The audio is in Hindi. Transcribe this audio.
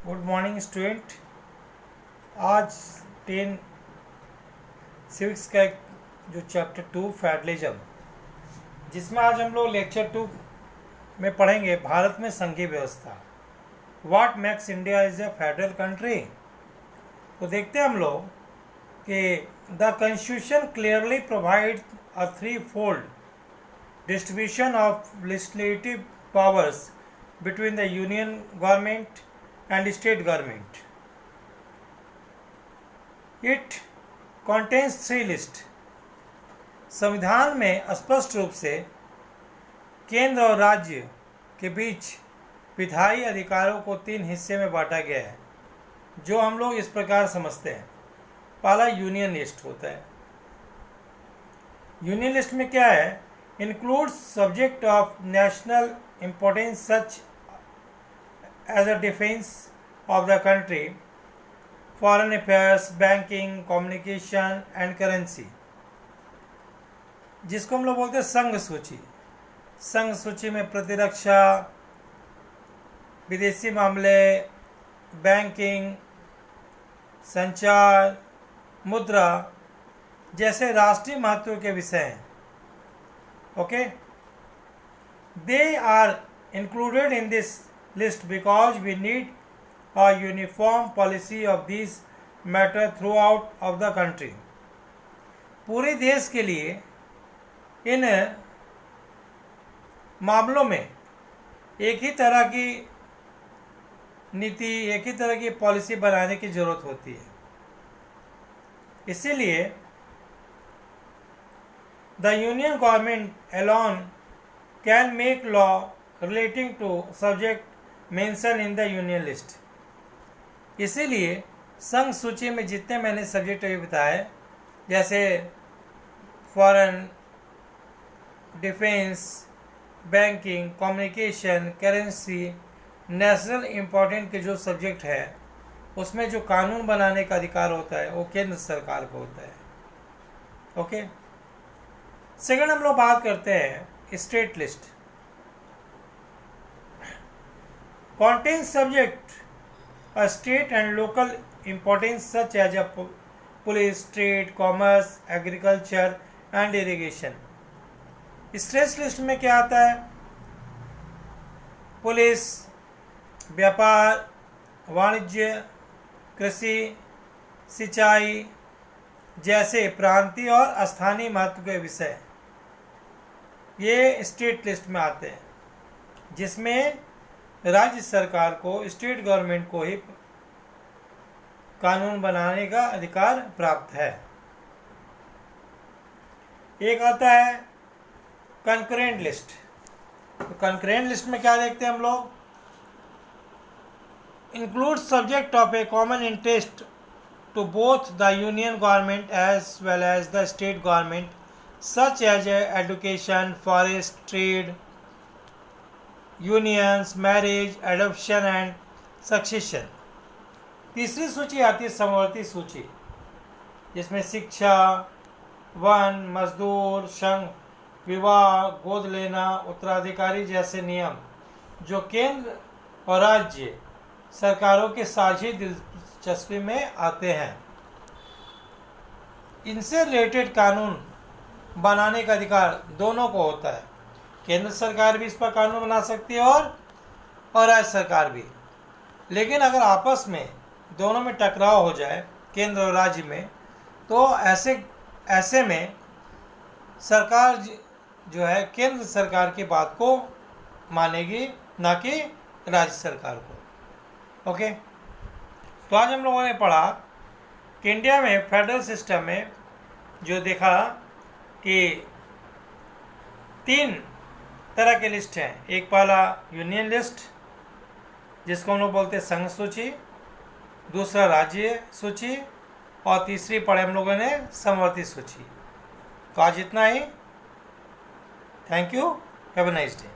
Good morning student. आज 10 सिविक्स का एक जो चैप्टर 2 फेडरलिज्म, जिसमें आज हम लोग लेक्चर 2 में पढ़ेंगे भारत में संघीय व्यवस्था। What makes India is a federal country. तो देखते हैं हम लोग कि the constitution clearly provide a three fold distribution of legislative powers between the union government and state government. It contains three lists. संविधान में स्पष्ट रूप से केंद्र और राज्य के बीच विधायी अधिकारों को 3 हिस्से में बांटा गया है, जो हम लोग इस प्रकार समझते हैं। पहला यूनियन लिस्ट होता है। यूनियन लिस्ट में क्या है? Includes subject of national importance such as the defense of the country, foreign affairs, banking, communication and currency, जिसको हम लोग बोलते हैं संघ सूची। संघ सूची में प्रतिरक्षा, विदेशी मामले, बैंकिंग, संचार, मुद्रा जैसे राष्ट्रीय महत्व के विषय हैं। Okay, they are included in this list because we need a uniform policy of these matter throughout of the country. पूरे देश के लिए इन मामलों में एक ही तरह की नीति, एक ही तरह की पॉलिसी बनाने की जरूरत होती है। इसीलिए the union government alone can make law relating to subject mentioned in the union list. इसीलिए संघ सूची में जितने मैंने सब्जेक्ट अभी बताए, जैसे foreign, defence, banking, communication, currency, national important के जो सब्जेक्ट है, उसमें जो कानून बनाने का अधिकार होता है वो केंद्र सरकार को होता है। ओके, सेकंड हम लोग बात करते हैं state list. contains subject a state and local importance such as a police, trade, commerce, agriculture and irrigation. State list में क्या आता है? पुलिस, व्यापार, वाणिज्य, कृषि, सिंचाई जैसे प्रांतीय और स्थानीय महत्व के विषय ये स्टेट लिस्ट में आते हैं, जिसमें राज्य सरकार को, स्टेट गवर्नमेंट को ही कानून बनाने का अधिकार प्राप्त है। एक आता है कंकरेंट लिस्ट। तो कंकरेंट लिस्ट में क्या देखते हैं हम लोग? Include subject of a common interest to both the union government as well as the state government such as education, forest, trade, unions, marriage, adoption and succession. तीसरी सूची आती है समवर्ती सूची, जिसमें शिक्षा, वन, मजदूर, संघ, विवाह, गोद लेना, उत्तराधिकारी जैसे नियम जो केंद्र और राज्य सरकारों के साझी दिलचस्पी में आते हैं। इनसे रिलेटेड कानून बनाने का अधिकार दोनों को होता है। केंद्र सरकार भी इस पर कानून बना सकती है और राज्य सरकार भी। लेकिन अगर आपस में दोनों में टकराव हो जाए, केंद्र और राज्य में, तो ऐसे में सरकार जो है केंद्र सरकार की बात को मानेगी, ना कि राज्य सरकार को। ओके, तो आज हम लोगों ने पढ़ा कि इंडिया में फेडरल सिस्टम में जो देखा कि 3 तरह के लिस्ट हैं। एक पहला यूनियन लिस्ट, जिसको हम लोग बोलते हैं संघ सूची, दूसरा राज्य सूची, और तीसरी पढ़े हम लोगों ने समवर्ती सूची। तो आज इतना ही। Thank you, have a nice day.